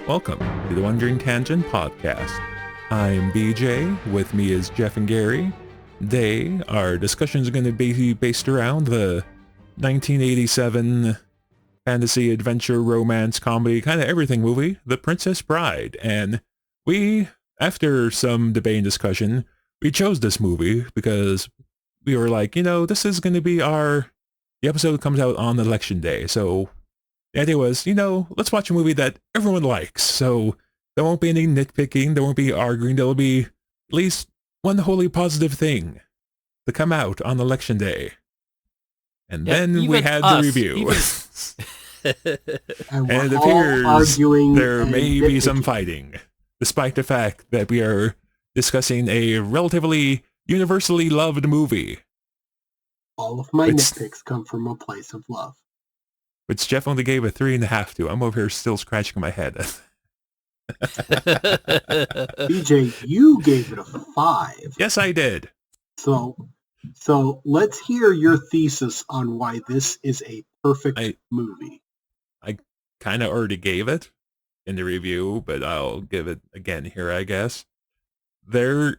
Welcome to the Wandering Tangent Podcast. I'm BJ, with me is Jeff and Gary. Today, our discussions are going to be based around the 1987 fantasy, adventure, romance, comedy, kind of everything movie, The Princess Bride. And we, after some debate and discussion, we chose this movie because we were like, this is going to be the episode comes out on election day, so the idea was, let's watch a movie that everyone likes. So there won't be any nitpicking. There won't be arguing. There'll be at least one wholly positive thing to come out on election day. And then we had the review. and it appears there may be some fighting, despite the fact that we are discussing a relatively universally loved movie. All of my nitpicks come from a place of love. Which Jeff only gave a 3.5 to. I'm over here still scratching my head. BJ, you gave it a 5. Yes, I did. So let's hear your thesis on why this is a perfect movie. I kind of already gave it in the review, but I'll give it again here, I guess. We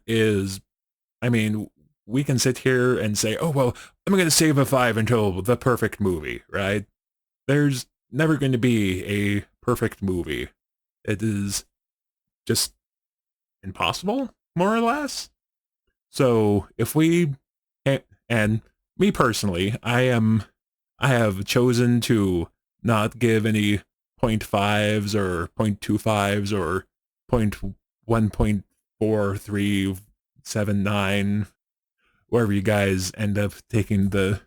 can sit here and say, oh, well, I'm going to save a 5 until the perfect movie, right? There's never going to be a perfect movie. It is just impossible, more or less. So if we, and me personally, I have chosen to not give any 0.5s or 0.25s or 1.4379, wherever you guys end up taking the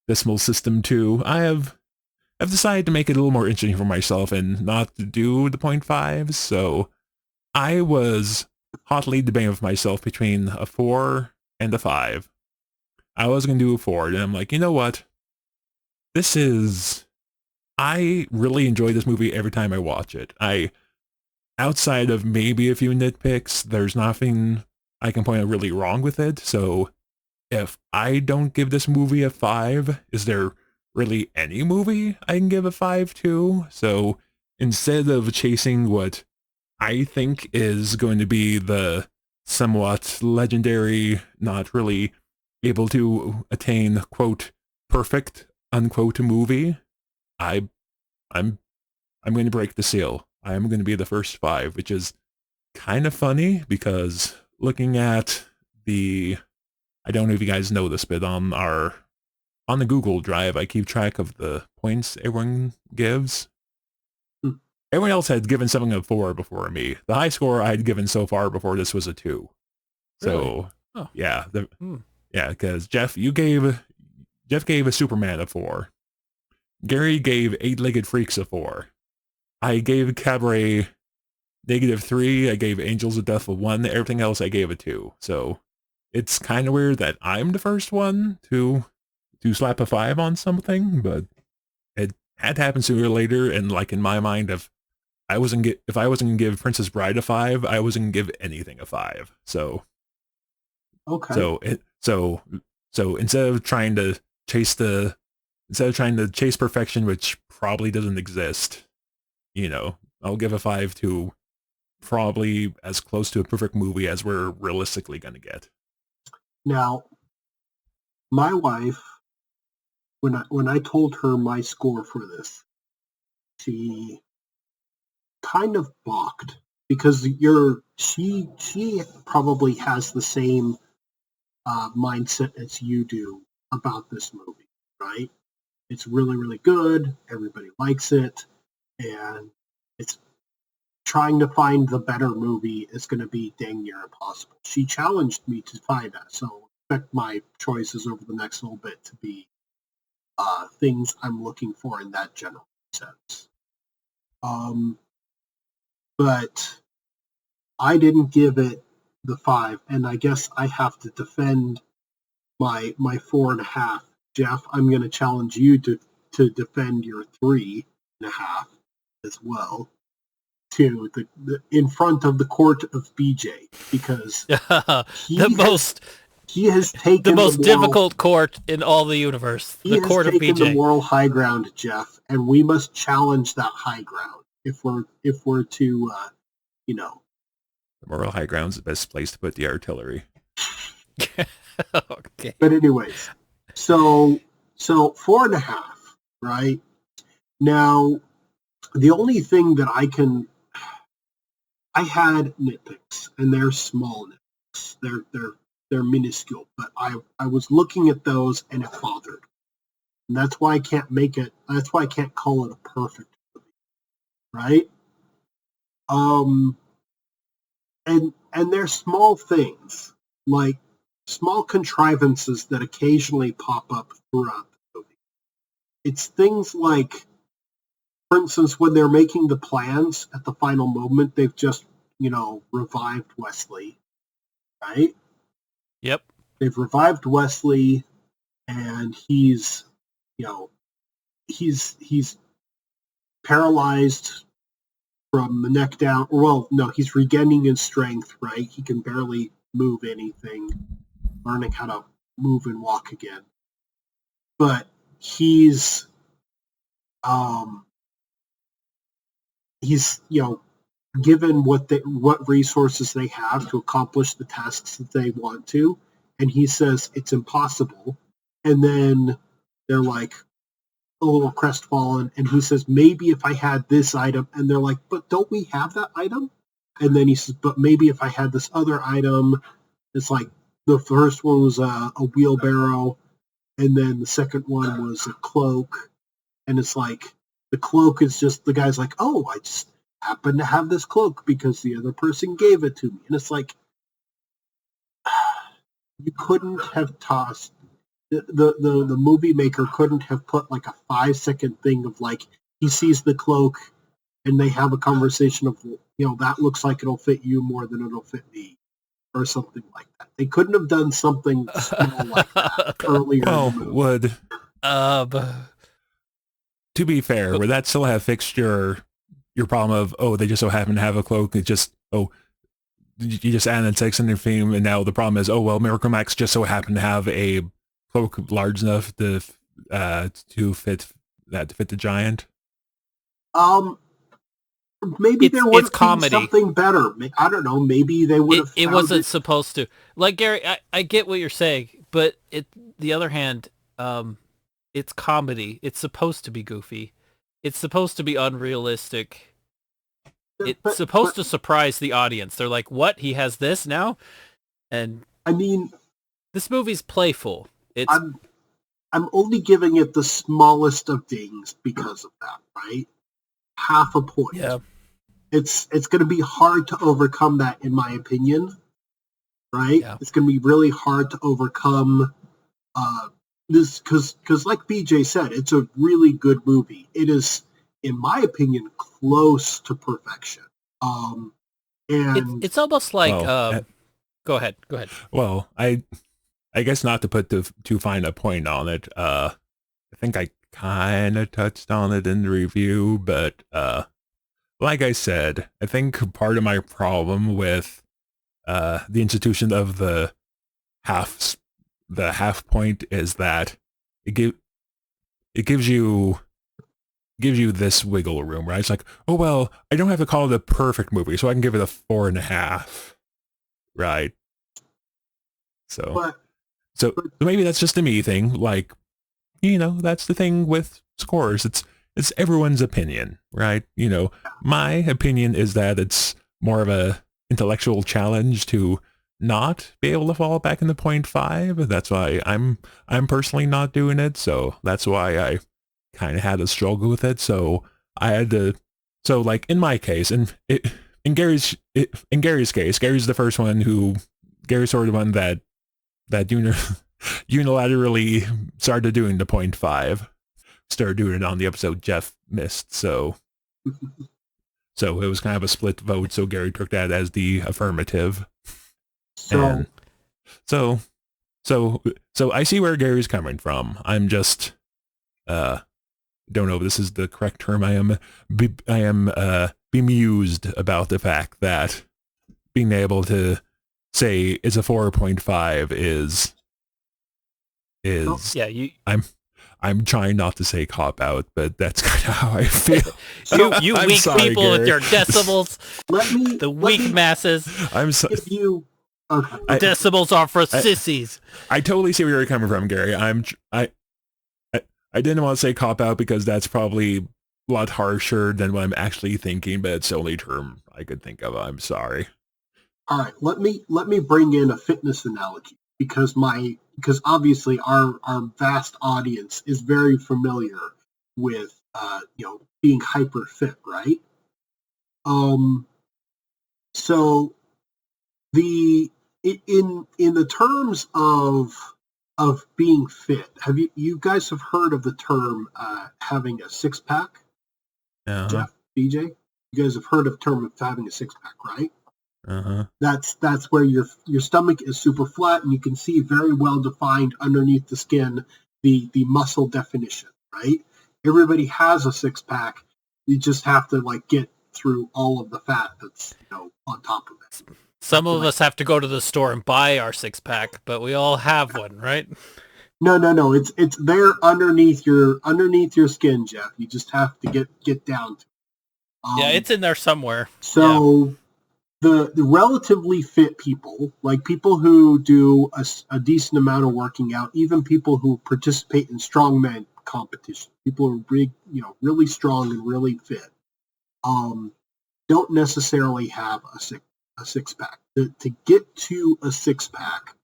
decimal system to. I've decided to make it a little more interesting for myself and not to do the 0.5s, so I was hotly debating with myself between a 4 and a 5. I was going to do a 4, and I'm like, you know what? I really enjoy this movie every time I watch it. Outside of maybe a few nitpicks, there's nothing I can point out really wrong with it, so if I don't give this movie a 5, is there really any movie I can give a 5 to? So instead of chasing what I think is going to be the somewhat legendary, not really able to attain, quote, perfect, unquote, movie, I'm going to break the seal. I'm going to be the first 5, which is kind of funny because looking at I don't know if you guys know this, but on the Google Drive, I keep track of the points everyone gives. Everyone else had given something a 4 before me. The high score I had given so far before this was a 2. So, really? Yeah. Because Jeff gave a Superman a 4. Gary gave Eight-Legged Freaks a 4. I gave Cabaret -3. I gave Angels of Death a 1. Everything else I gave a 2. So it's kind of weird that I'm the first one to slap a 5 on something, but it had to happen sooner or later. And like in my mind, if I wasn't gonna give Princess Bride a 5, I wasn't gonna give anything a 5. So okay. So instead of trying to chase perfection, which probably doesn't exist, I'll give a 5 to probably as close to a perfect movie as we're realistically gonna get. Now, my wife, when I told her my score for this, she kind of balked because she probably has the same mindset as you do about this movie, right? It's really, really good. Everybody likes it, and it's trying to find the better movie is going to be dang near impossible. She challenged me to find that, so expect my choices over the next little bit to be things I'm looking for in that general sense. But I didn't give it the 5, and I guess I have to defend my 4.5. Jeff, I'm going to challenge you to defend your 3.5 as well to the in front of the court of BJ, because he has taken the most difficult court in all the universe. The court of BJ. He has taken the moral high ground, Jeff, and we must challenge that high ground. if we're to you know. The moral high ground's the best place to put the artillery. Okay. But anyways, so 4.5, right? Now, the only thing that I had nitpicks, and they're small nitpicks. They're minuscule, but I was looking at those and it bothered. And that's why I can't make it. That's why I can't call it a perfect movie, right? And they're small things, like small contrivances that occasionally pop up throughout the movie. It's things like, for instance, when they're making the plans at the final moment, they've just, revived Wesley, right? Yep. They've revived Wesley, and he's paralyzed from the neck down. Well, no, he's regaining his strength, right? He can barely move anything, learning how to move and walk again. But he's given what resources they have to accomplish the tasks that they want to, and he says it's impossible. And then they're like a little crestfallen, and he says, maybe if I had this item, and they're like, but don't we have that item? And then he says, but maybe if I had this other item. It's like the first one was a wheelbarrow, and then the second one was a cloak, and it's like the cloak is just, the guy's like, oh, I just happen to have this cloak because the other person gave it to me. And it's like, you couldn't have tossed, the movie maker couldn't have put like a 5-second thing of like, he sees the cloak and they have a conversation of, that looks like it'll fit you more than it'll fit me, or something like that. They couldn't have done something small like that earlier. Well, to be fair, would that still have fixed your problem of, they just so happen to have a cloak? It just, you just added sex in their theme, and now the problem is, Miracle Max just so happened to have a cloak large enough to fit the giant. Maybe there would have been something better. I don't know. Maybe they would have. It wasn't supposed to. Like, Gary, I get what you're saying, but the other hand, it's comedy. It's supposed to be goofy. It's supposed to be unrealistic. It's supposed to surprise the audience. They're like, "What? He has this now?" And I mean, this movie's playful. I'm only giving it the smallest of dings because of that, right? Half a point. Yeah. It's going to be hard to overcome that, in my opinion, right? Yeah. It's going to be really hard to overcome this because, like BJ said, it's a really good movie. It is, in my opinion, close to perfection. And it's almost like go ahead. Well, I guess not to put too fine a point on it. I think I kind of touched on it in the review, but like I said, I think part of my problem with the institution of the half point is that it gives you this wiggle room, right? It's like, I don't have to call it a perfect movie, so I can give it a 4.5, right? So maybe that's just a me thing. Like, that's the thing with scores. It's everyone's opinion, right? My opinion is that it's more of a intellectual challenge to not be able to fall back in the 0.5. That's why I'm personally not doing it. So that's why I kind of had to struggle with it. So I had to. So like in my case, in Gary's case, Gary's the first one Gary's sort of the one that unilaterally started doing the 0.5. Started doing it on the episode Jeff missed, so it was kind of a split vote, so Gary took that as the affirmative. So I see where Gary's coming from. I'm just don't know if this is the correct term. I am bemused about the fact that being able to say it's a 4.5 is I'm trying not to say cop out, but that's kind of how I feel. You I'm weak sorry, people Gary. with your decibels, the let weak me masses. I'm so, give you. Okay. Decibels are for sissies. I totally see where you're coming from, Gary. I didn't want to say cop out because that's probably a lot harsher than what I'm actually thinking, but it's the only term I could think of. I'm sorry. All right. Let me bring in a fitness analogy because obviously our vast audience is very familiar with being hyper fit, right? So the in the terms of being fit, have you guys have heard of the term having a six pack? Uh-huh. Jeff, BJ, you guys have heard of the term of having a six pack, right? Uh-huh. That's where your stomach is super flat and you can see very well defined underneath the skin the muscle definition, right? Everybody has a six pack. You just have to get through all of the fat that's on top of it. Some of us have to go to the store and buy our six pack, but we all have one, right? No. It's there underneath your skin, Jeff. You just have to get down to it. Yeah, it's in there somewhere. So the relatively fit people, like people who do a decent amount of working out, even people who participate in strongman competition, people who are big, really strong and really fit, don't necessarily have a six pack. To get to a six pack,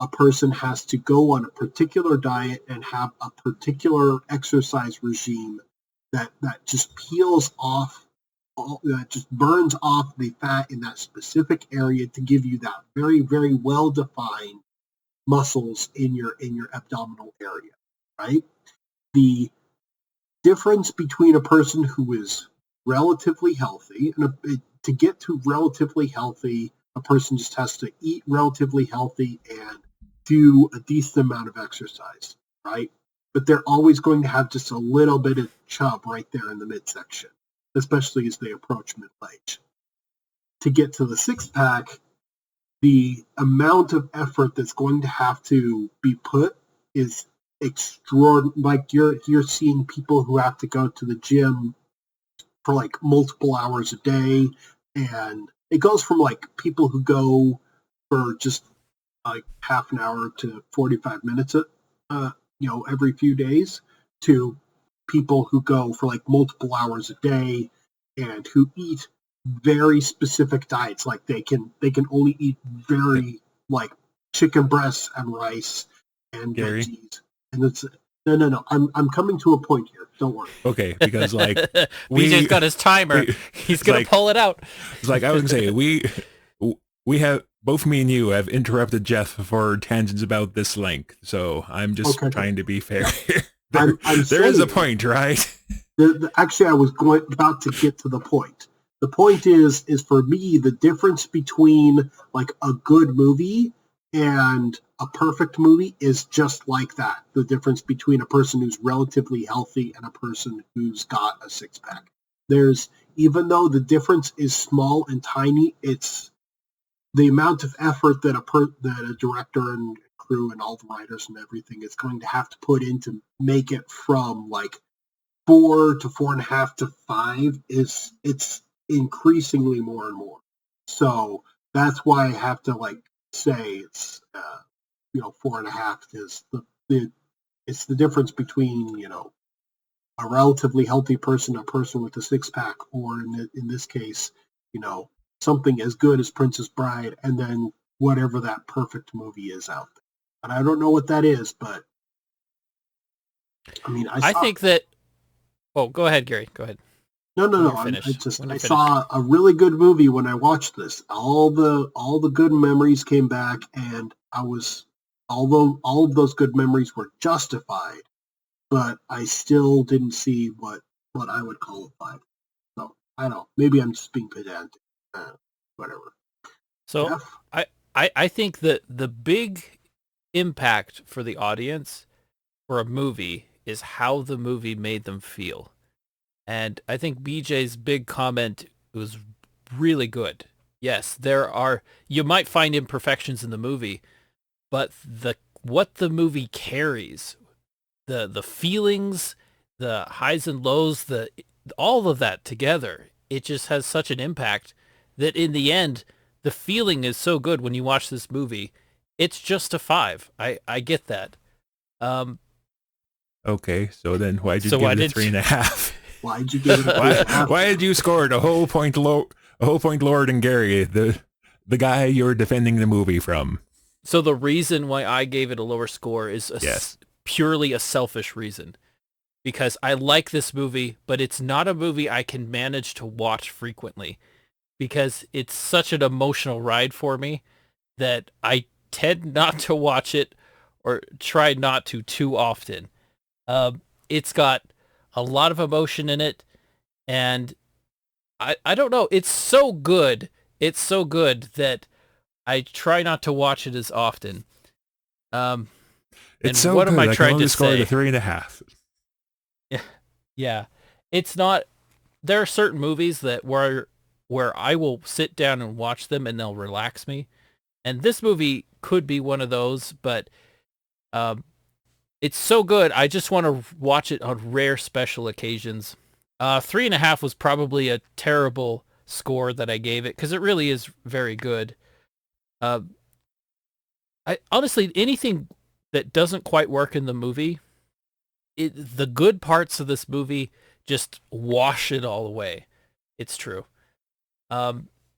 a person has to go on a particular diet and have a particular exercise regime that just peels off, that just burns off the fat in that specific area to give you that very, very well defined muscles in your abdominal area, right? The difference between a person who is relatively healthy and to get to relatively healthy, a person just has to eat relatively healthy and do a decent amount of exercise, right? But they're always going to have just a little bit of chub right there in the midsection, especially as they approach middle age. To get to the six pack, the amount of effort that's going to have to be put is extraordinary. Like you're seeing people who have to go to the gym for multiple hours a day, and it goes from people who go for just half an hour to 45 minutes every few days, to people who go for multiple hours a day and who eat very specific diets. They can only eat very chicken breasts and rice and Gary? veggies, and it's no. I'm coming to a point here. Don't worry. Okay, because BJ's got his timer. He's gonna pull it out. It's I was gonna say we have, both me and you have interrupted Jeff for tangents about this length, so I'm just trying to be fair. There is a point, right? Actually, I was about to get to the point. The point is for me, the difference between a good movie and a perfect movie is just like that. The difference between a person who's relatively healthy and a person who's got a six pack. Even though the difference is small and tiny, it's the amount of effort that a director and crew and all the writers and everything is going to have to put in to make it from 4 to 4.5 to 5 it's increasingly more and more. So that's why I have to say it's 4.5 is it's the difference between a relatively healthy person, a person with a six pack, or in this case, something as good as Princess Bride, and then whatever that perfect movie is out there. And I don't know what that is, but I mean, I think that. Oh, go ahead, Gary. Go ahead. No. I saw a really good movie when I watched this. All the good memories came back, and although all of those good memories were justified, but I still didn't see what I would call a 5. So I don't know. Maybe I'm just being pedantic. Whatever. So Jeff? I think that the big impact for the audience for a movie is how the movie made them feel. And I think BJ's big comment was really good. Yes, you might find imperfections in the movie, but what the movie carries, the feelings, the highs and lows, the all of that together, it just has such an impact that in the end, the feeling is so good when you watch this movie. It's just a 5. I get that. Okay, so then why'd you So give why it a did 3.5? Why'd you give it a why, 3.5? why did you score it a whole point lower than Gary, the guy you're defending the movie from? So the reason why I gave it a lower score is Yes. purely a selfish reason. Because I like this movie, but it's not a movie I can manage to watch frequently. Because it's such an emotional ride for me that I tend not to watch it or try not to too often. It's got a lot of emotion in it, and I don't know. It's so good. It's so good that I try not to watch it as often. It's and so what good. am I I can trying only to score it say? a 3.5. Yeah, it's not. There are certain movies that where I will sit down and watch them and they'll relax me, and this movie could be one of those. But um, it's so good. I just want to watch it on rare special occasions. 3.5 was probably a terrible score that I gave it because it really is very good. Uh, I honestly anything that doesn't quite work in the movie, the good parts of this movie just wash it all away. It's true.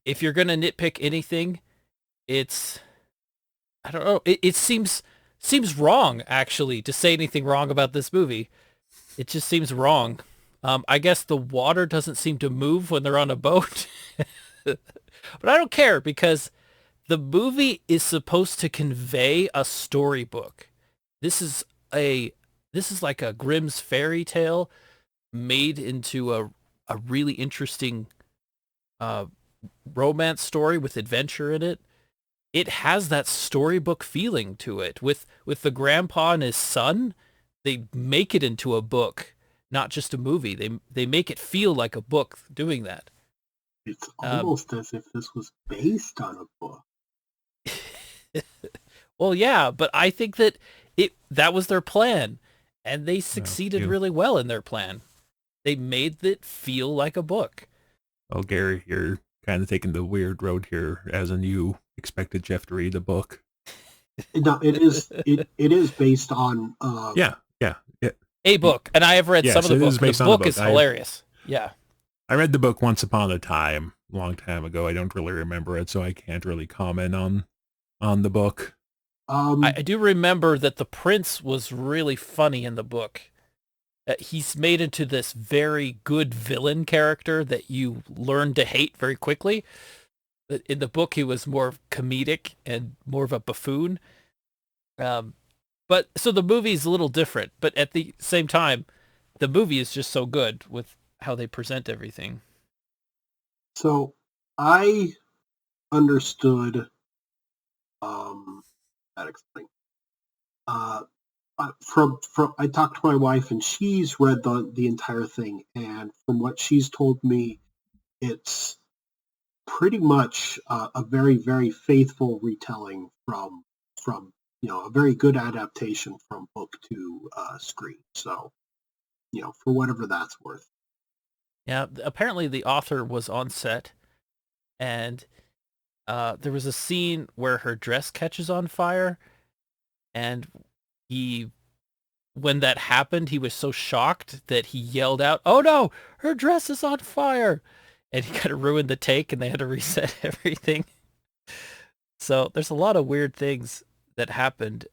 If you're gonna nitpick anything, it's I don't know. It seems wrong actually to say anything wrong about this movie. It just seems wrong. I guess the water doesn't seem to move when they're on a boat, but I don't care because the movie is supposed to convey a storybook. This is a this is like a Grimm's fairy tale made into a really interesting uh, romance story with adventure in it. It has that storybook feeling to it. With the grandpa and his son, they make it into a book, not just a movie. They make it feel like a book doing that. It's almost as if this was based on a book. Well, yeah, but I think that that was their plan, and they succeeded really well in their plan. They made it feel like a book. Oh, Gary, you're kind of taking the weird road here, as in you expected Jeff to read the book. No, it is based on Yeah. A book, and I have read Yes, some of the it is book. based The on a book book. is hilarious. Yeah. I read the book once upon a time, a long time ago. I don't really remember it, so I can't really comment on the book. I do remember that the prince was really funny in the book. He's made into this very good villain character that you learn to hate very quickly. In the book, he was more comedic and more of a buffoon. But so the movie's a little different, but at the same time, the movie is just so good with how they present everything. So I understood that explain. From I talked to my wife and she's read the entire thing, and from what she's told me, it's pretty much a very very faithful retelling from a very good adaptation from book to screen. So for whatever that's worth. Yeah, apparently the author was on set, and there was a scene where her dress catches on fire, and when that happened, he was so shocked that he yelled out, "Oh no, her dress is on fire!" And he kind of ruined the take, and they had to reset everything. So there's a lot of weird things that happened.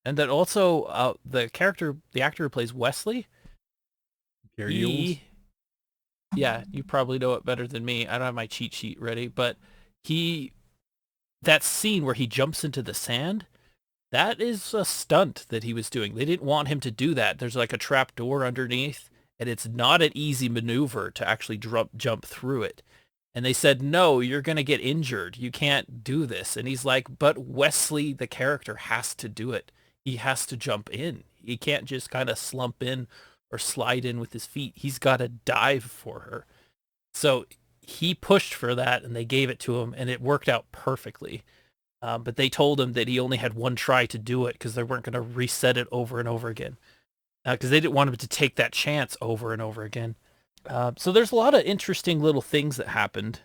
And then also the actor who plays Wesley, yeah, you probably know it better than me. I don't have my cheat sheet ready, but that scene where he jumps into the sand, that is a stunt that he was doing. They didn't want him to do that. There's like a trap door underneath, and it's not an easy maneuver to actually jump through it. And they said, no, you're going to get injured. You can't do this. And he's like, but Wesley, the character, has to do it. He has to jump in. He can't just kind of slump in or slide in with his feet. He's got to dive for her. So he pushed for that, and they gave it to him, and it worked out perfectly. But they told him that he only had one try to do it because they weren't going to reset it over and over again. Because they didn't want him to take that chance over and over again. So there's a lot of interesting little things that happened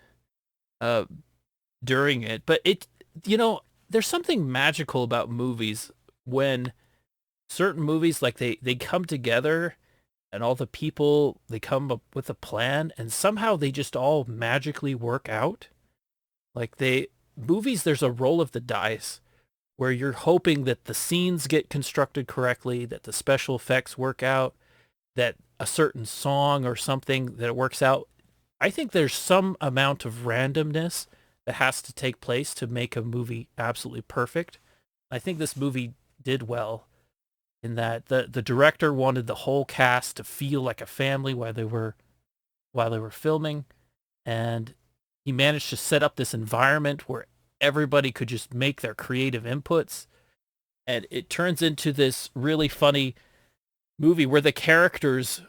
during it. But there's something magical about movies when certain movies, like they come together and all the people, they come up with a plan and somehow they just all magically work out. Like movies, there's a roll of the dice where you're hoping that the scenes get constructed correctly, that the special effects work out, that a certain song or something that it works out. I think there's some amount of randomness that has to take place to make a movie absolutely perfect. I think this movie did well in that the director wanted the whole cast to feel like a family while they were filming, and he managed to set up this environment where everybody could just make their creative inputs, and it turns into this really funny movie where the characters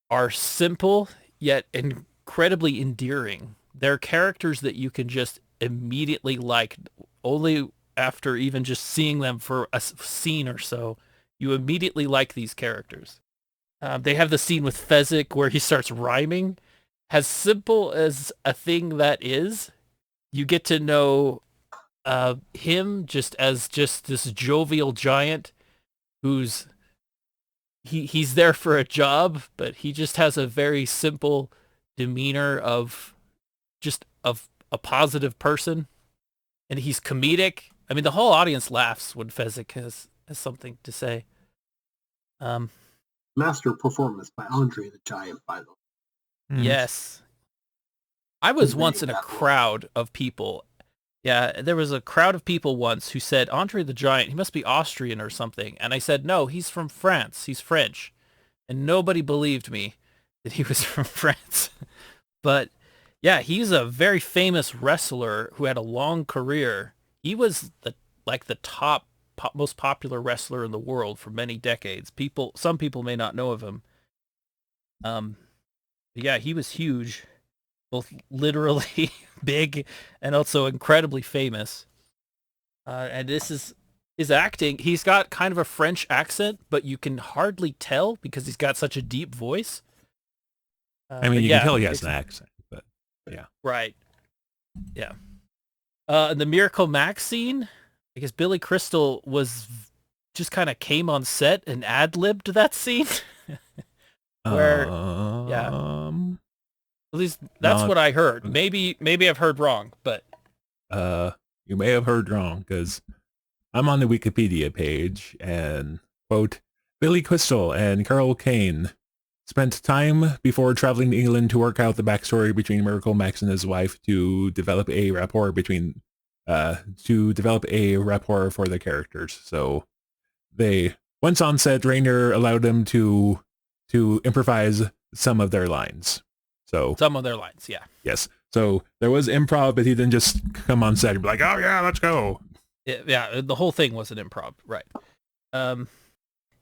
are simple yet incredibly endearing. They're characters that you can just immediately like only after even just seeing them for a scene or so. You immediately like these characters. They have the scene with Fezzik where he starts rhyming. As simple as a thing that is, you get to know him just as just this jovial giant who's he's there for a job, but he just has a very simple demeanor of a positive person, and he's comedic. I mean, the whole audience laughs when Fezzik has something to say. Master performance by Andre the Giant, by the way. Yes. I was once in a crowd of people. Yeah, there was a crowd of people once who said, Andre the Giant, he must be Austrian or something. And I said, no, he's from France. He's French. And nobody believed me that he was from France. But yeah, he's a very famous wrestler who had a long career. He was the top most popular wrestler in the world for many decades. Some people may not know of him. Yeah, he was huge, both literally big and also incredibly famous. And this is his acting. He's got kind of a French accent, but you can hardly tell because he's got such a deep voice. I mean, you can tell he has an accent, but yeah. Right. Yeah. The Miracle Max scene, I guess Billy Crystal just kind of came on set and ad-libbed that scene. Where, yeah. At least that's what I heard. Maybe I've heard wrong, but you may have heard wrong because I'm on the Wikipedia page and quote, Billy Crystal and Carol Kane spent time before traveling to England to work out the backstory between Miracle Max and his wife to develop a rapport for the characters. So once on set, Rainer allowed them to improvise some of their lines. Yeah. Yes. So there was improv, but he didn't just come on set and be like, oh yeah, let's go. Yeah, the whole thing was an improv, right?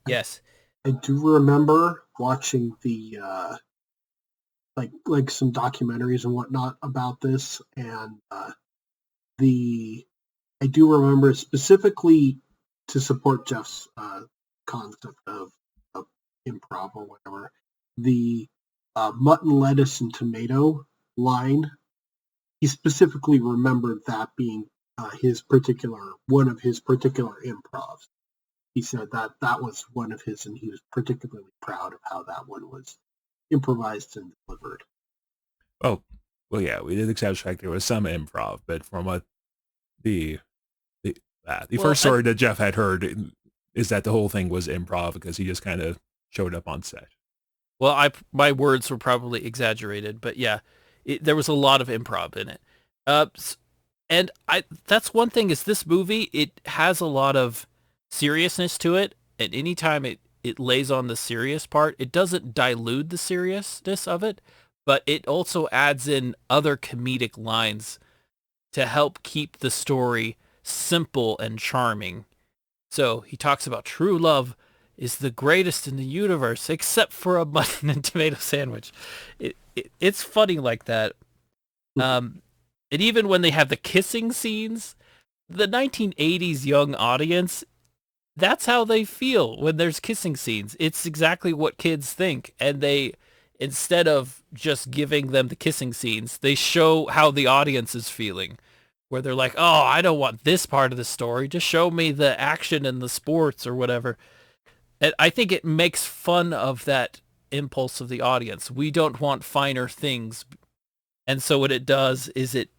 Yes. I do remember watching the like some documentaries and whatnot about this, and I do remember specifically to support Jeff's concept of improv or whatever, the mutton, lettuce, and tomato line. He specifically remembered that being one of his particular improvs. He said that was one of his, and he was particularly proud of how that one was improvised and delivered. Oh, well, yeah, we did accept fact there was some improv, but from what the first story that Jeff had heard is that the whole thing was improv because he just kind of showed up on set. Well, my words were probably exaggerated, but yeah, there was a lot of improv in it. And that's one thing is this movie, it has a lot of seriousness to it, and anytime it lays on the serious part, it doesn't dilute the seriousness of it, but it also adds in other comedic lines to help keep the story simple and charming. So he talks about true love is the greatest in the universe, except for a mutton and tomato sandwich. It's funny like that. And even when they have the kissing scenes, the 1980s young audience, that's how they feel when there's kissing scenes. It's exactly what kids think. And they, instead of just giving them the kissing scenes, they show how the audience is feeling. Where they're like, oh, I don't want this part of the story. Just show me the action and the sports or whatever. And I think it makes fun of that impulse of the audience. We don't want finer things. And so what it does is it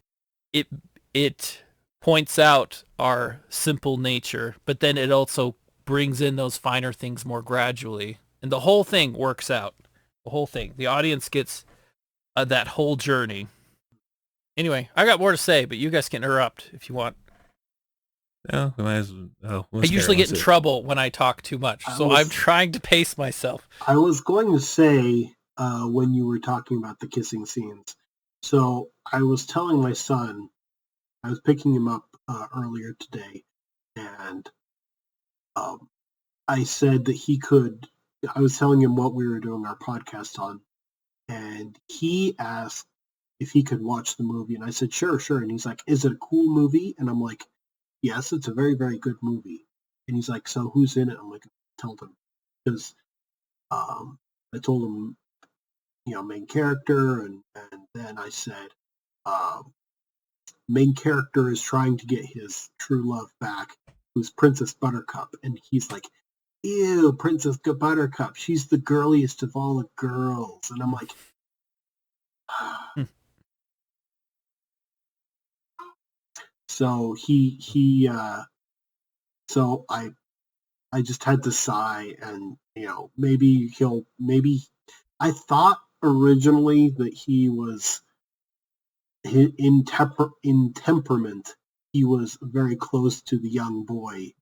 it points out our simple nature, but then it also brings in those finer things more gradually. And the whole thing works out. The whole thing. The audience gets that whole journey. Anyway, I got more to say, but you guys can interrupt if you want. No, we might as well. I usually get in trouble when I talk too much, so I'm trying to pace myself. I was going to say, when you were talking about the kissing scenes, so I was telling my son, I was picking him up earlier today, and I said that I was telling him what we were doing our podcast on, and he asked if he could watch the movie, and I said, sure. And he's like, is it a cool movie? And I'm like, yes, it's a very, very good movie. And he's like, so who's in it? I'm like, I told him. Because I told him, main character, and then I said, main character is trying to get his true love back, who's Princess Buttercup. And he's like, ew, Princess Buttercup, she's the girliest of all the girls. And I'm like, so so I just had to sigh, and maybe I thought originally that he was in temperament he was very close to the young boy,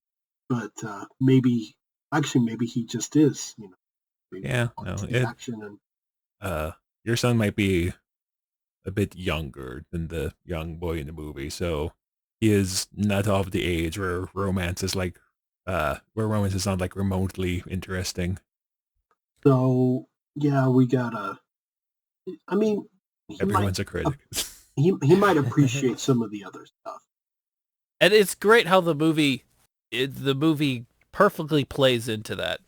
but maybe he just is, Yeah, no, action and your son might be a bit younger than the young boy in the movie, so he is not of the age where romance is not like remotely interesting. So yeah, we gotta. I mean, everyone's a critic. He might appreciate some of the other stuff, and it's great how the movie perfectly plays into that.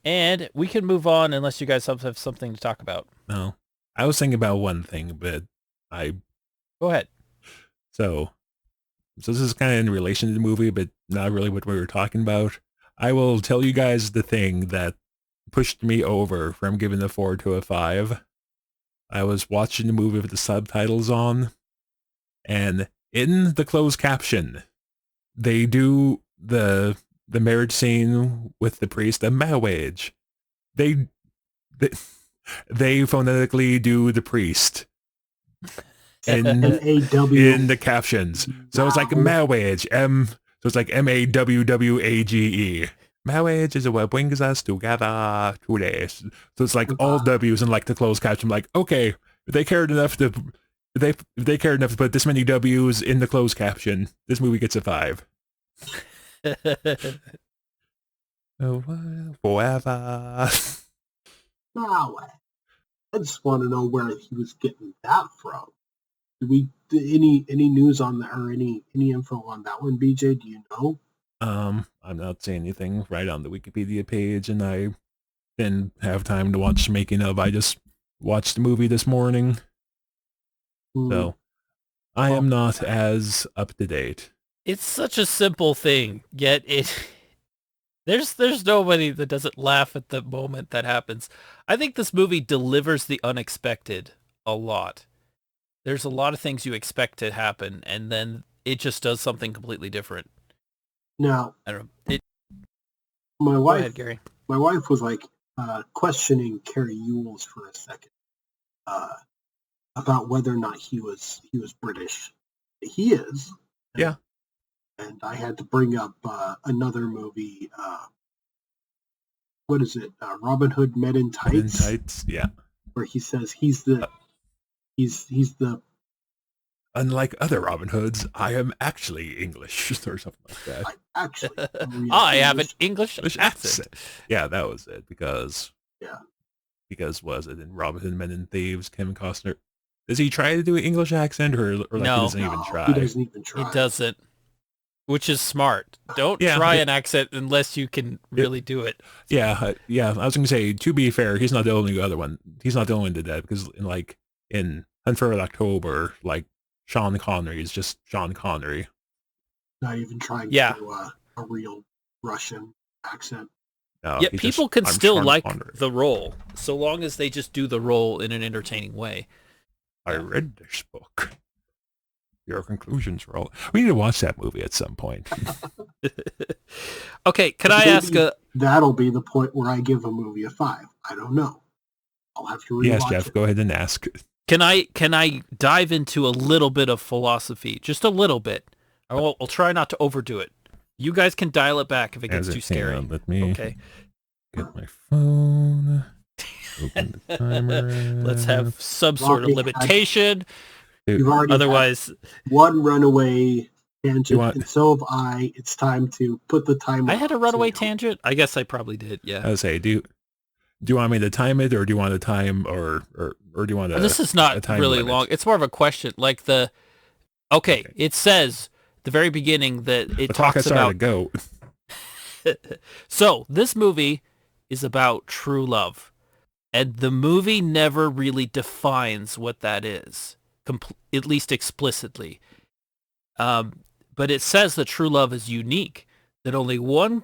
And we can move on unless you guys have something to talk about. No. I was thinking about one thing, but Go ahead. So this is kind of in relation to the movie, but not really what we were talking about. I will tell you guys the thing that pushed me over from giving a 4 to a 5. I was watching the movie with the subtitles on, and in the closed caption, they do the marriage scene with the priest, the marriage. They phonetically do the priest in the captions. So it's like marriage, so it's like MAWWAGE. Marriage is what brings us together today. So it's like all W's and like the closed caption. Like, okay, if they cared enough to put this many W's in the closed caption, this movie gets a 5. Forever. Now, I just want to know where he was getting that from. Any news on that, or any info on that one, BJ? Do you know? I'm not seeing anything right on the Wikipedia page, and I didn't have time to watch making of. I just watched the movie this morning, so I am not as up to date. It's such a simple thing, yet there's nobody that doesn't laugh at the moment that happens. I think this movie delivers the unexpected a lot. There's a lot of things you expect to happen, and then it just does something completely different. Now, I don't know. My wife, go ahead, Gary. My wife was like questioning Carrie Ewells for a second about whether or not he was British. He is. Yeah. And I had to bring up another movie. What is it? Robin Hood Men in Tights. Men in Tights, yeah. Where he says he's the. Unlike other Robin Hoods, I am actually English, or something like that. I have an English accent. Yeah, that was it. Because was it in Robin Hood Men and Thieves? Kevin Costner. Does he try to do an English accent, or like he No. doesn't even No, try? he doesn't even try. It doesn't, which is smart. Don't Yeah, try an accent unless you can really do it. Yeah. I was gonna say, to be fair, he's not the only other one. He's not the only one that did that, because in Hunt for Red October, like Sean Connery is just Sean Connery. Not even trying Yeah. to do a real Russian accent. No, Yet he people just, can I'm still Sean like Connery. the role, so long as they just do the role in an entertaining way. I read this book. Your conclusions were all. We need to watch that movie at some point. Okay, can But I maybe ask a... That'll be the point where I give a movie a 5. I don't know. I'll have to rewatch Yes, Jeff, it. go ahead and ask. Can I dive into a little bit of philosophy? Just a little bit. I'll try not to overdo it. You guys can dial it back if it gets too scary. Let me Okay. get my phone. Open the timer. Let's have some sort of limitation. You've already Otherwise, had one runaway tangent, and so have I. It's time to put the timer. I had a runaway tangent. I guess I probably did. Yeah. I would say, do you want me to time it, or do you want to time, or do you want to? This is not really long. It's more of a question. Like okay. It says at the very beginning that it talks about go. So this movie is about true love, and the movie never really defines what that is, at least explicitly. But it says that true love is unique, that only one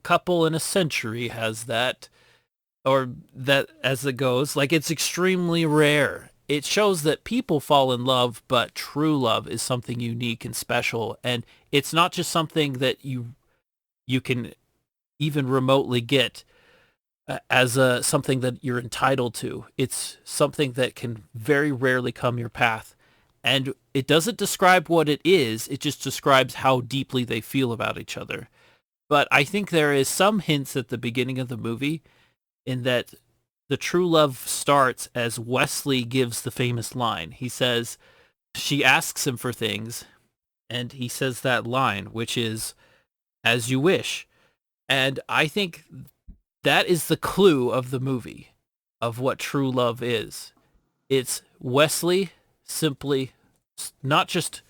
couple in a century has that, or that as it goes, like it's extremely rare. It shows that people fall in love, but true love is something unique and special, and it's not just something that you can even remotely get as something that you're entitled to. It's something that can very rarely come your path. And it doesn't describe what it is, it just describes how deeply they feel about each other. But I think there is some hints at the beginning of the movie in that the true love starts as Wesley gives the famous line. He says, she asks him for things, and he says that line, which is, "As you wish." And I think that is the clue of the movie, of what true love is. It's Wesley simply not just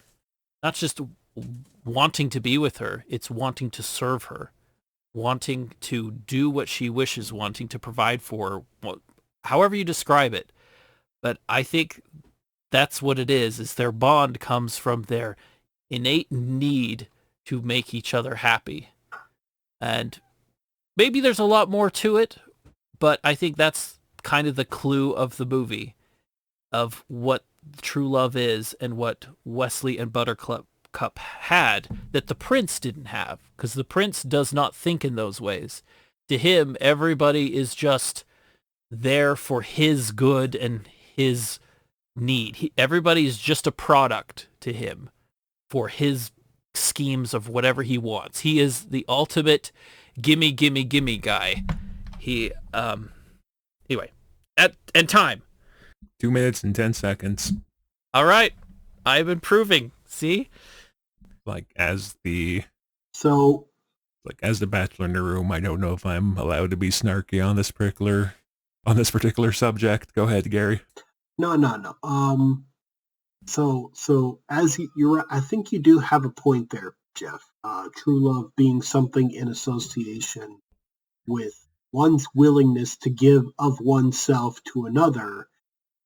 wanting to be with her, it's wanting to serve her, wanting to do what she wishes, wanting to provide for her, however you describe it. But I think that's what it is their bond comes from their innate need to make each other happy. And maybe there's a lot more to it, but I think that's kind of the clue of the movie, of what true love is and what Wesley and Buttercup had that the prince didn't have, because the prince does not think in those ways. To him, everybody is just there for his good and his need. Everybody is just a product to him for his schemes of whatever he wants. He is the ultimate gimme, gimme, gimme guy. He, anyway, and time. 2 minutes and 10 seconds. All right. I'm improving. See? Like as the bachelor in the room, I don't know if I'm allowed to be snarky on this particular subject. Go ahead, Gary. No. So as you're, I think you do have a point there, Jeff. True love being something in association with one's willingness to give of oneself to another,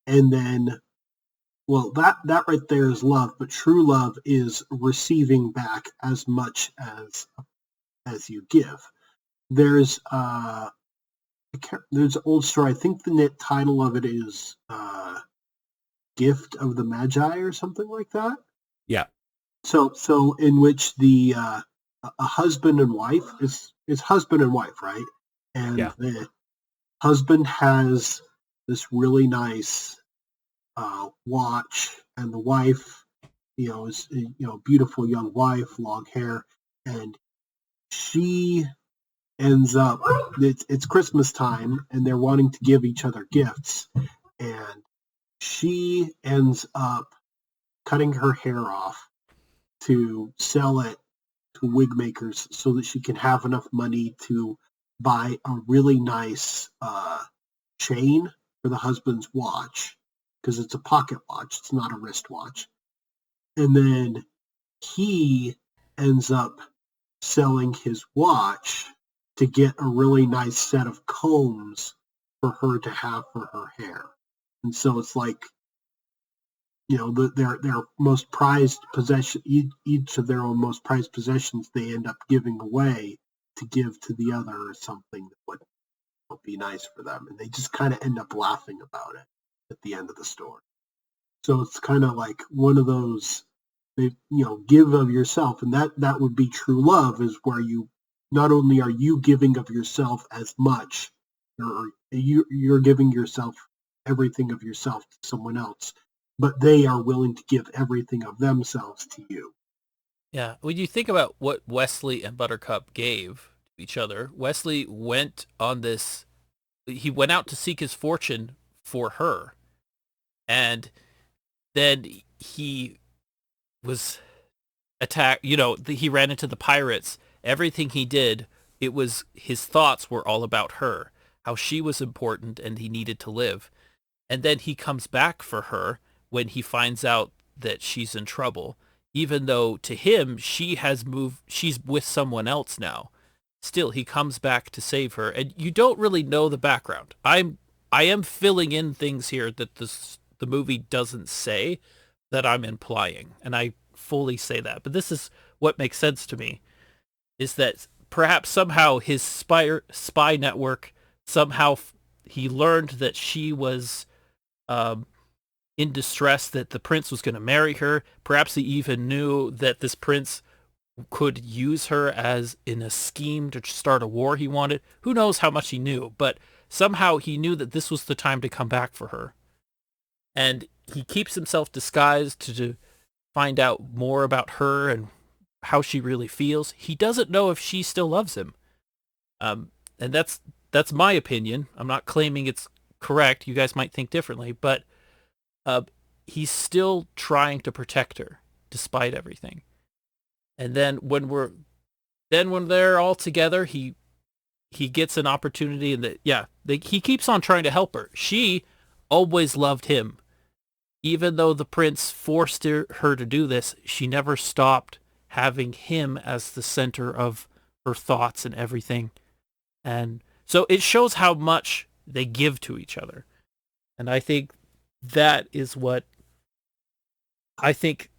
and then, well, that right there is love. But true love is receiving back as much as you give. There's an old story. I think the title of it is Gift of the Magi or something like that. Yeah. So in which the a husband and wife is husband and wife, right? And the husband has this really nice watch, and the wife, is beautiful young wife, long hair, and she ends up, it's Christmas time, and they're wanting to give each other gifts, and she ends up cutting her hair off to sell it to wig makers so that she can have enough money to buy a really nice chain for the husband's watch. because it's a pocket watch. It's not a wristwatch. And then he ends up selling his watch to get a really nice set of combs for her to have for her hair. And so it's like, their most prized possession, each of their own most prized possessions, they end up giving away to give to the other or something that would be nice for them. And they just kind of end up laughing about it at the end of the story. So it's kind of like one of those, give of yourself. And that would be true love, is where you, not only are you giving of yourself as much, or you're giving yourself everything of yourself to someone else, but they are willing to give everything of themselves to you. Yeah, when you think about what Wesley and Buttercup gave to each other, Wesley went on this, he went out to seek his fortune for her. And then he was attacked, he ran into the pirates. Everything he did, it was, his thoughts were all about her, how she was important and he needed to live. And then he comes back for her when he finds out that she's in trouble, even though to him, she's with someone else now. Still, he comes back to save her, and you don't really know the background. I am filling in things here that the movie doesn't say, that I'm implying, and I fully say that. But this is what makes sense to me, is that perhaps somehow his spy network, somehow he learned that she was in distress, that the prince was going to marry her. Perhaps he even knew that this prince could use her as in a scheme to start a war he wanted. Who knows how much he knew, but somehow he knew that this was the time to come back for her. And he keeps himself disguised to find out more about her and how she really feels. He doesn't know if she still loves him. And that's my opinion. I'm not claiming it's correct. You guys might think differently, but he's still trying to protect her despite everything. And then when they're all together, he gets an opportunity, and he keeps on trying to help her. She always loved him. Even though the prince forced her to do this, she never stopped having him as the center of her thoughts and everything. And so it shows how much they give to each other. And I think that is what I think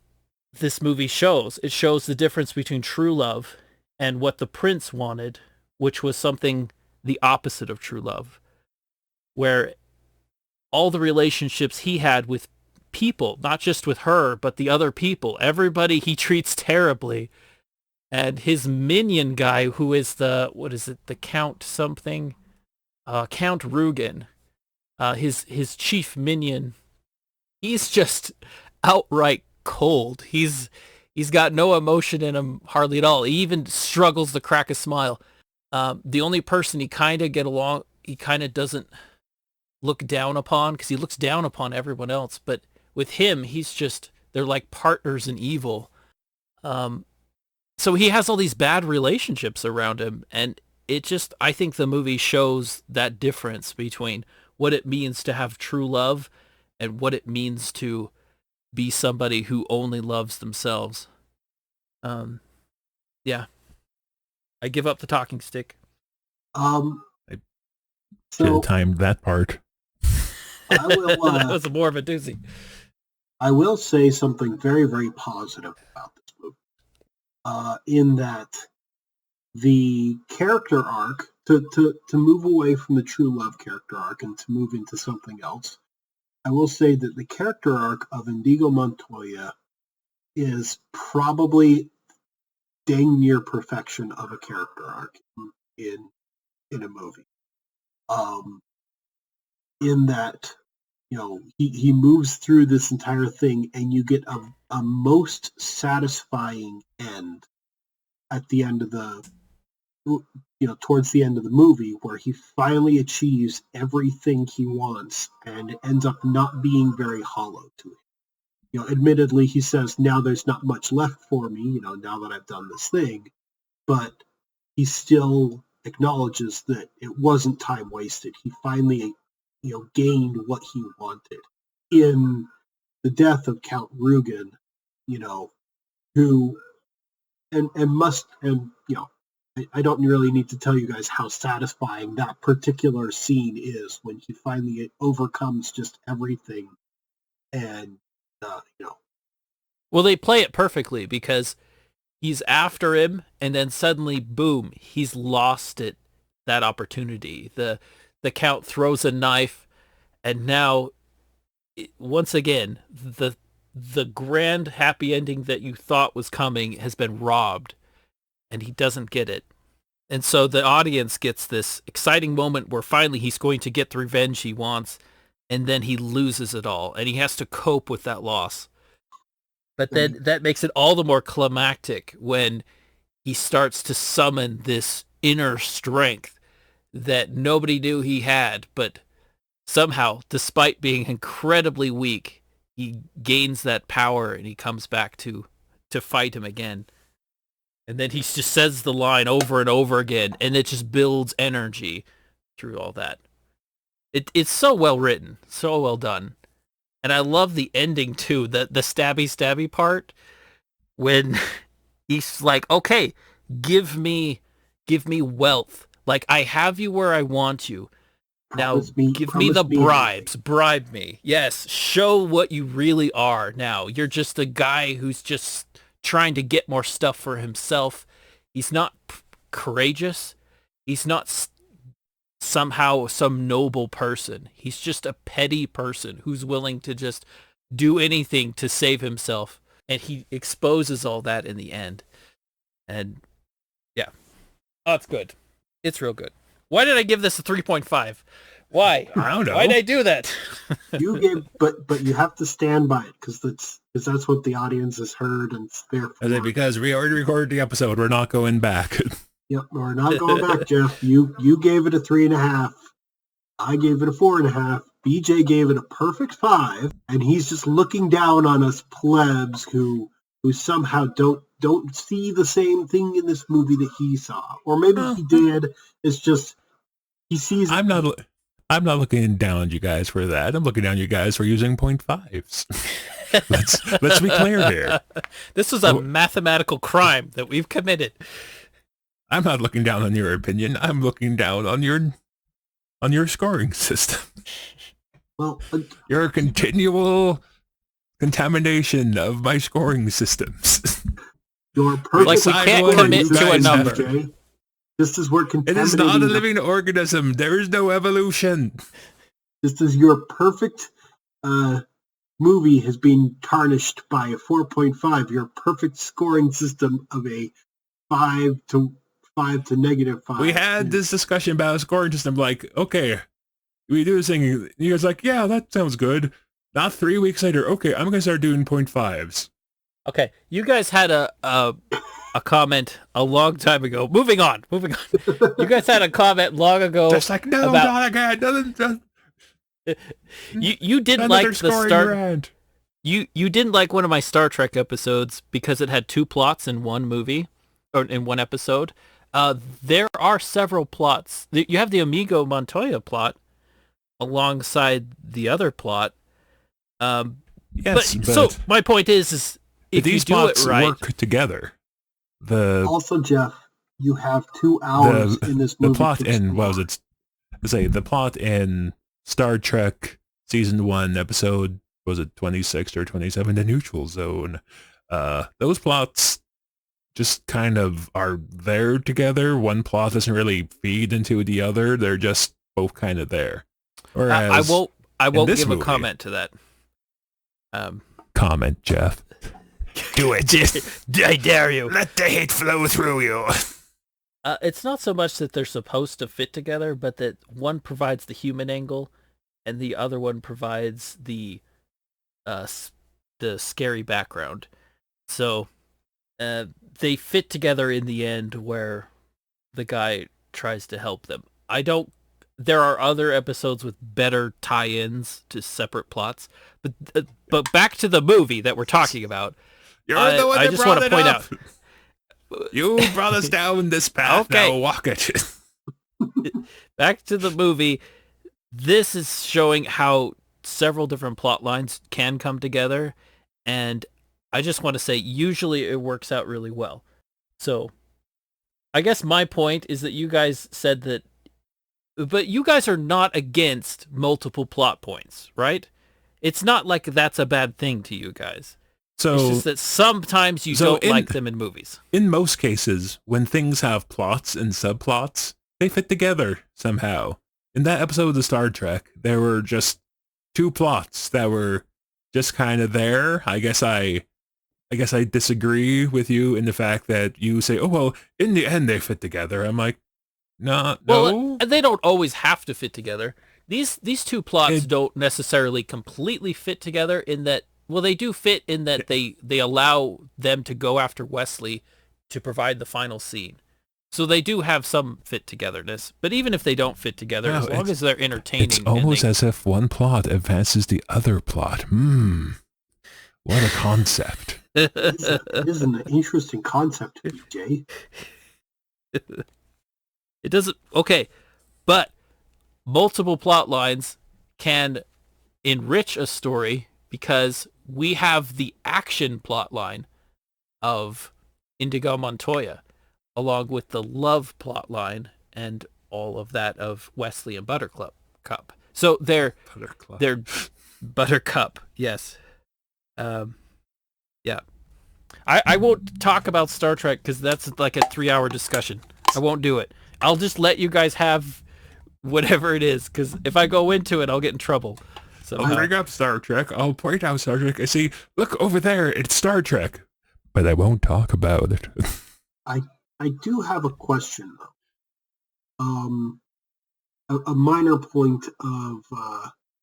this movie shows. It shows the difference between true love and what the prince wanted, which was something the opposite of true love, where all the relationships he had with people, not just with her, but the other people, everybody he treats terribly. And his minion guy, who is the Count something? Count Rugen, his chief minion, he's just outright cold. He's got no emotion in him hardly at all. He even struggles to crack a smile. The only person he kind of doesn't look down upon, because he looks down upon everyone else, but with him, they're like partners in evil. So he has all these bad relationships around him, and I think the movie shows that difference between what it means to have true love and what it means to be somebody who only loves themselves. Yeah. I give up the talking stick. Should have timed that part. I will, that was more of a doozy. I will say something very, very positive about this movie. In that the character arc, to move away from the true love character arc and to move into something else, I will say that the character arc of Indigo Montoya is probably dang near perfection of a character arc in a movie. In that, he moves through this entire thing, and you get a most satisfying end at the end of towards the end of the movie, where he finally achieves everything he wants, and it ends up not being very hollow to him. Admittedly, he says, now there's not much left for me, now that I've done this thing, but he still acknowledges that it wasn't time wasted. He finally, gained what he wanted. in the death of Count Rugen, who I don't really need to tell you guys how satisfying that particular scene is when he finally overcomes just everything, and Well, they play it perfectly because he's after him, and then suddenly, boom, he's lost that opportunity. The Count throws a knife, and now, once again, the grand happy ending that you thought was coming has been robbed, and he doesn't get it. And so the audience gets this exciting moment where finally he's going to get the revenge he wants, and then he loses it all, and he has to cope with that loss. But then that makes it all the more climactic when he starts to summon this inner strength that nobody knew he had, but somehow, despite being incredibly weak, he gains that power and he comes back to fight him again. And then he just says the line over and over again, and it just builds energy through all that. It's so well written, so well done. And I love the ending too, the stabby part, when he's like, okay, give me wealth. Like, I have you where I want you. Now give me the bribes. Bribe me. Yes, show what you really are now. You're just a guy who's just trying to get more stuff for himself. He's not courageous. He's not somehow some noble person. He's just a petty person who's willing to just do anything to save himself. And he exposes all that in the end. And yeah. Oh, it's good. It's real good. Why did I give this a 3.5? Why? I don't know. Why did I do that? You gave, but you have to stand by it because that's what the audience has heard and it's there for. Because we already recorded the episode, we're not going back. Yep, we're not going back, Jeff. You gave it a 3.5. I gave it a 4.5. BJ gave it a perfect 5, and he's just looking down on us plebs who somehow don't see the same thing in this movie that he saw, or maybe he did. It's just he sees. I'm not looking down on you guys for that. I'm looking down on you guys for using 0.5s. Let's be clear here. This is a mathematical crime that we've committed. I'm not looking down on your opinion. I'm looking down on your scoring system. Well, your continual contamination of my scoring systems. You're perfect. Like we can't commit to a number. Jay. Just as we're It is not a living organism. There is no evolution. Just as your perfect movie has been tarnished by a 4.5, your perfect scoring system of a 5 to -5. We had this discussion about a scoring system. Like, okay, we do this thing. You guys like, yeah, that sounds good. Not 3 weeks later. Okay, I'm gonna start doing 0.5s. Okay, you guys had a comment a long time ago. Moving on. You guys had a comment long ago. Just like, no, not again. You didn't like the start. You didn't like one of my Star Trek episodes because it had 2 plots in one movie, or in one episode. There are several plots. You have the Amigo Montoya plot alongside the other plot. Yes, but so my point is if these you do plots it right, work together. Also, Jeff, you have 2 hours in this movie. The plot in the plot in Star Trek season 1 episode, was it 26 or 27, The Neutral Zone? Those plots just kind of are there together. One plot doesn't really feed into the other. They're just both kind of there. Whereas I won't give movie, a comment to that. Comment, Jeff. Do it. I dare you. Let the hate flow through you. It's not so much that they're supposed to fit together, but that one provides the human angle, and the other one provides the scary background. So they fit together in the end, where the guy tries to help them. There are other episodes with better tie-ins to separate plots, but back to the movie that we're talking about. You're the one that just brought want to it point up. out. You brought us down this path. Okay. Now walk it. Back to the movie. This is showing how several different plot lines can come together, and I just want to say usually it works out really well. So I guess my point is that you guys said that, but you guys are not against multiple plot points, right? It's not like that's a bad thing to you guys. So It's just that sometimes you don't like them in movies. In most cases, when things have plots and subplots, they fit together somehow. In that episode of Star Trek, there were just two plots that were just kind of there. I guess I disagree with you in the fact that you say, "Oh well, in the end they fit together." I'm like, no. Well, they don't always have to fit together. These two plots don't necessarily completely fit together in that. Well, they do fit in that they allow them to go after Wesley to provide the final scene. So they do have some fit togetherness, but even if they don't fit together, as long as they're entertaining, it's almost as if one plot advances the other plot. What a concept! It is an interesting concept, BJ. It doesn't. Okay, but multiple plot lines can enrich a story because we have the action plot line of Indigo Montoya, along with the love plot line and all of that of Wesley and Buttercup. So they're Buttercup, yes. Yeah. I won't talk about Star Trek because that's like a 3-hour discussion. I won't do it. I'll just let you guys have whatever it is, because if I go into it, I'll get in trouble. So I'll bring up Star Trek. I'll point out Star Trek. I see, look over there, it's Star Trek. But I won't talk about it. I do have a question, though. A minor point of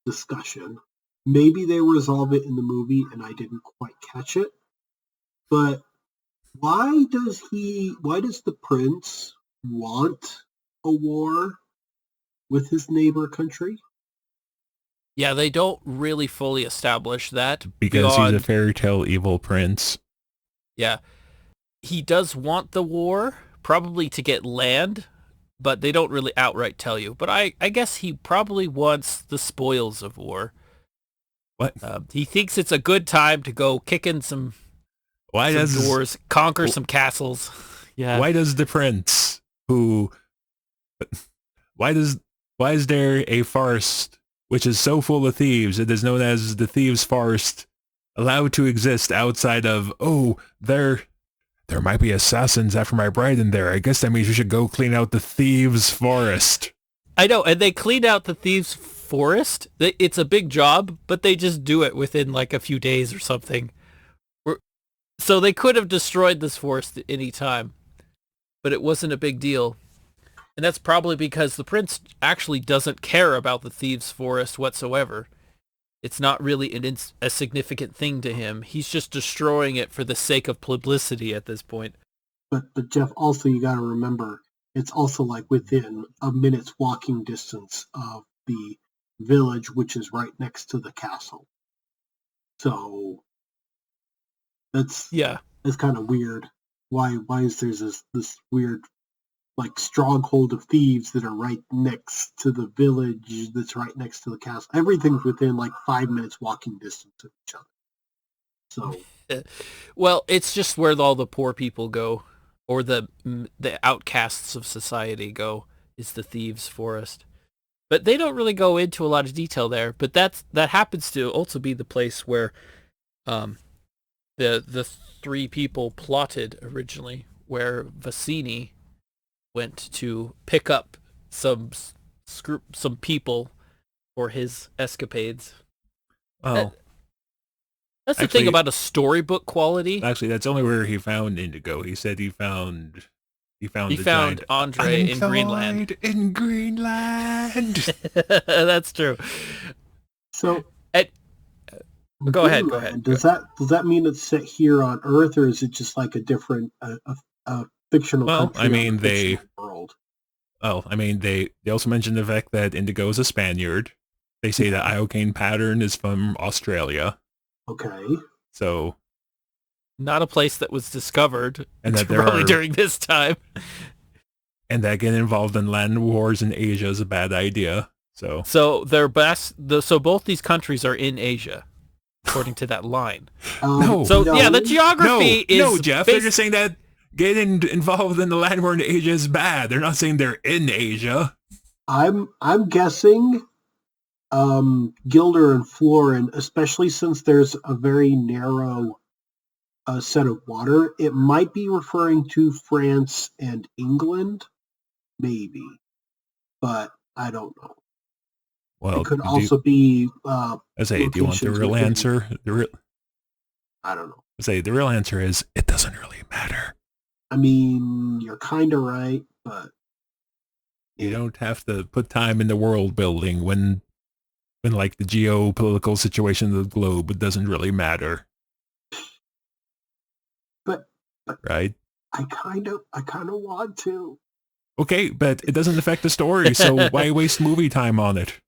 discussion. Maybe they resolve it in the movie and I didn't quite catch it. But why does the prince want a war with his neighbor country? Yeah, they don't really fully establish that. Because he's a fairy tale evil prince. Yeah. He does want the war, probably to get land, but they don't really outright tell you. But I guess he probably wants the spoils of war. What? He thinks it's a good time to go kicking some doors, conquer some castles. Yeah. Why does the prince why is there a forest which is so full of thieves, it is known as the Thieves' Forest, allowed to exist outside of, there might be assassins after my bride in there. I guess that means we should go clean out the Thieves' Forest. I know, and they cleaned out the Thieves' Forest. It's a big job, but they just do it within like a few days or something. So they could have destroyed this forest at any time, but it wasn't a big deal. And that's probably because the prince actually doesn't care about the Thieves' Forest whatsoever. It's not really a significant thing to him. He's just destroying it for the sake of publicity at this point. But Jeff, also you got to remember, it's also like within a minute's walking distance of the village, which is right next to the castle. So that's kind of weird. Why is there this weird like stronghold of thieves that are right next to the village that's right next to the castle? Everything's within like 5 minutes walking distance of each other. So well, it's just where all the poor people go, or the outcasts of society go, is the Thieves' Forest. But they don't really go into a lot of detail there. But that happens to also be the place where the three people plotted originally, where Vicini went to pick up some people for his escapades. Oh, that's the thing about a storybook quality. Actually, that's only where he found Indigo. He said he found Andre in Greenland. In Greenland. That's true. So, go ahead. Does that mean it's set here on Earth, or is it just like a different fictional country? I mean, world? They also mentioned the fact that Indigo is a Spaniard. They say that iocane pattern is from Australia. Okay. So, not a place that was discovered, and that probably during this time. And that getting involved in land wars in Asia is a bad idea. So they're best. So both these countries are in Asia, according to that line. No. So no. yeah, the geography is no, Jeff. They're just saying that getting involved in the land war in Asia is bad. They're not saying they're in Asia. I'm guessing Gilder and Florin, especially since there's a very narrow set of water, it might be referring to France and England, maybe, but I don't know. Well, It could also be. I say, do you want the locations real within- answer? I don't know. I say the real answer is it doesn't really matter. I mean, you're kind of right, but You don't have to put time in the world building when like the geopolitical situation of the globe, it doesn't really matter. But right? I kind of want to. Okay, but it doesn't affect the story, so why waste movie time on it?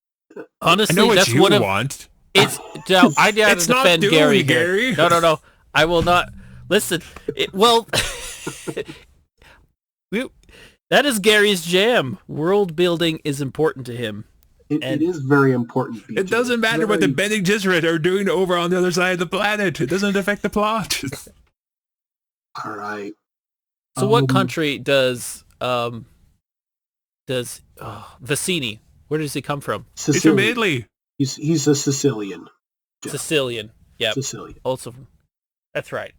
Honestly, I know what that's you one of want. it's. No, I gotta It's not defend Dune, Gary. here. Gary. No. I will not listen. Well, that is Gary's jam. World building is important to him. It is very important. BJ. It doesn't matter what the Bene Gesserit are doing over on the other side of the planet. It doesn't affect the plot. All right. So what country does Vicini? Where does he come from? He's from Italy. He's a Sicilian. Jeff. Sicilian. Yeah. Sicilian. Also, that's right.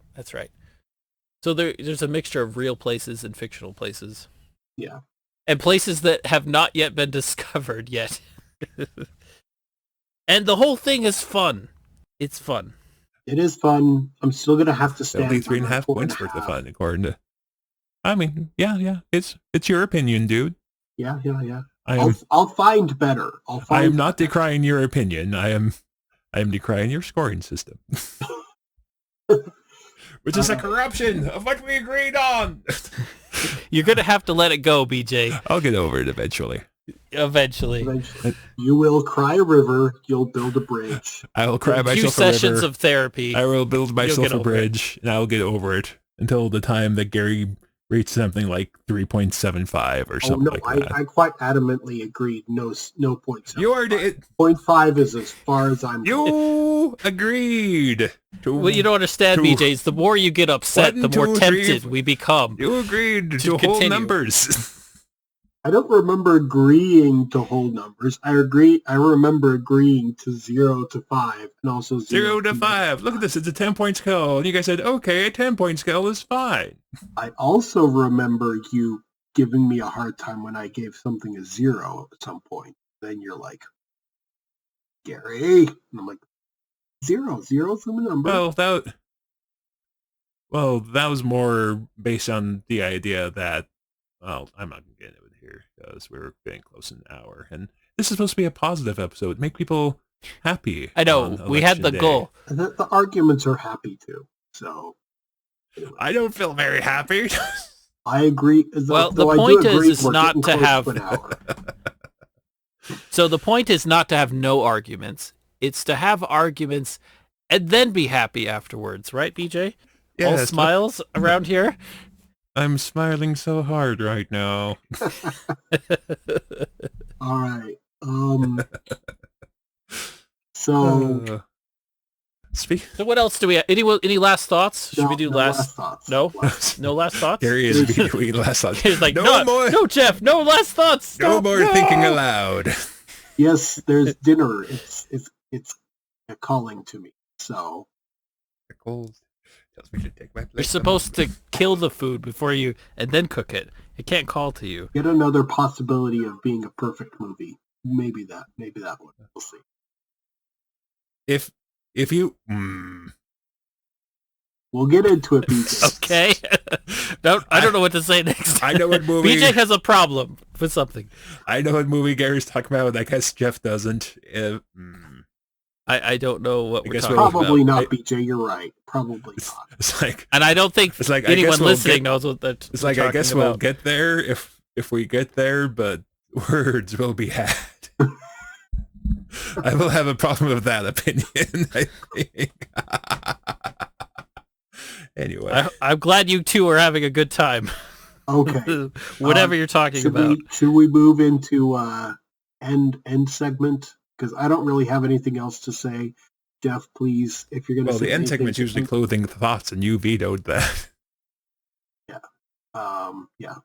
So there's a mixture of real places and fictional places. Yeah. And places that have not yet been discovered yet. And the whole thing is fun. It's fun. It is fun. I'm still gonna have to stand. Only 3.5 points worth of fun, according to. I mean, yeah. It's your opinion, dude. Yeah. I I'll find better. I am not decrying your opinion. I am decrying your scoring system. Which is a corruption of what we agreed on. You're going to have to let it go, BJ. I'll get over it eventually. Eventually. You will cry a river. You'll build a bridge. I will cry myself a river. 2 sessions of therapy. I will build myself a bridge, and I'll get over it until the time that Gary reached something like 3.75 or something like that. I quite adamantly agreed. No 0.75. You already... 0.5 is as far as I'm going. You agreed. What you don't understand, BJ, is the more you get upset, the more tempted we become. You agreed to hold numbers. I don't remember agreeing to whole numbers. I remember agreeing to 0 to 5 and also 0 to 5. Look at this. It's a 10-point scale. And you guys said, okay, a 10-point scale is fine. I also remember you giving me a hard time when I gave something a 0 at some point. Then you're like, Gary. And I'm like, 0. 0's the number. Well, that was more based on the idea that, well, I'm not going to get into it here because we're getting close to an hour. And this is supposed to be a positive episode. Make people happy. I know. We had the goal. The arguments are happy too. So anyway. I don't feel very happy. I agree. Well, the point is not to have... So the point is not to have no arguments. It's to have arguments and then be happy afterwards. Right, BJ? Yeah, all smiles around here? I'm smiling so hard right now. All right. So what else do we have? Any last thoughts? Should we do last thoughts? No? No last thoughts? Gary is between last thoughts. He's like, no more. No, Jeff, no last thoughts. No more thinking aloud. Yes, there's dinner. It's calling to me. So you're supposed to kill the food before you and then cook it. It can't call to you. Yet another possibility of being a perfect movie. Maybe that one. We'll see. If you we'll get into it, BJ. Okay. I don't know what to say next. I know what movie BJ has a problem with something. I know what movie Gary's talking about. I guess Jeff doesn't. I don't know what we're talking probably about. not, BJ. You're right. Probably not. It's like, and I don't think anyone listening knows what that. It's like I guess we'll get there if we get there, but words will be had. I will have a problem with that opinion, I think. Anyway, I'm glad you two are having a good time. Okay. Whatever you're talking about. Should we move into end segment because I don't really have anything else to say. Jeff, please, if you're going to Well, say the end anything, segment's usually clothing thoughts, and you vetoed that. Yeah.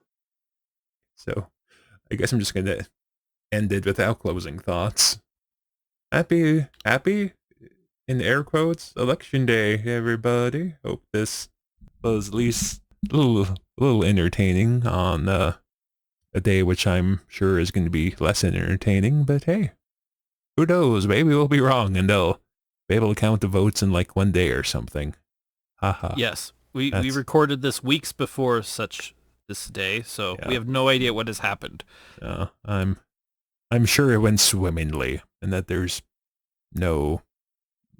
So I guess I'm just going to end it without closing thoughts. Happy, in air quotes, election day, everybody. Hope this was at least a little entertaining on a day which I'm sure is going to be less entertaining, but hey, who knows? Maybe we'll be wrong and they'll be able to count the votes in like one day or something. Haha. Yes, we recorded this weeks before this day, so we have no idea what has happened. I'm sure it went swimmingly and that there's no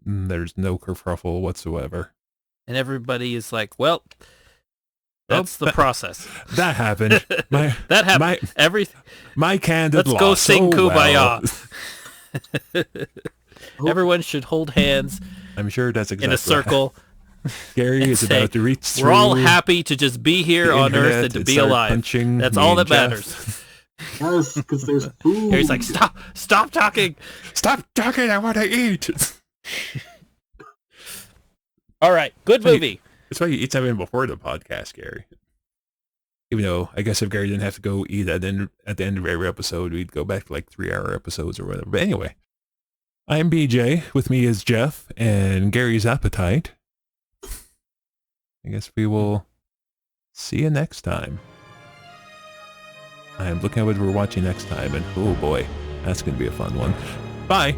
kerfuffle whatsoever. And everybody is like, well, that's the process. That happened. That happened. My candid Let's go lost. sing Kumbaya. Well. Everyone should hold hands. I'm sure that's exactly in a circle. Gary is about to reach through. We're all happy to just be here on Earth and to be alive. That's all that matters. Yes, because there's food. Gary's like, stop talking. Stop talking. I want to eat. All right, good movie. That's why you eat something before the podcast, Gary. Even though I guess if Gary didn't have to go eat at the end of every episode, we'd go back to like 3-hour episodes or whatever. But anyway, I'm BJ. With me is Jeff and Gary's appetite. I guess we will see you next time. I'm looking at what we're watching next time, and oh boy, that's going to be a fun one. Bye!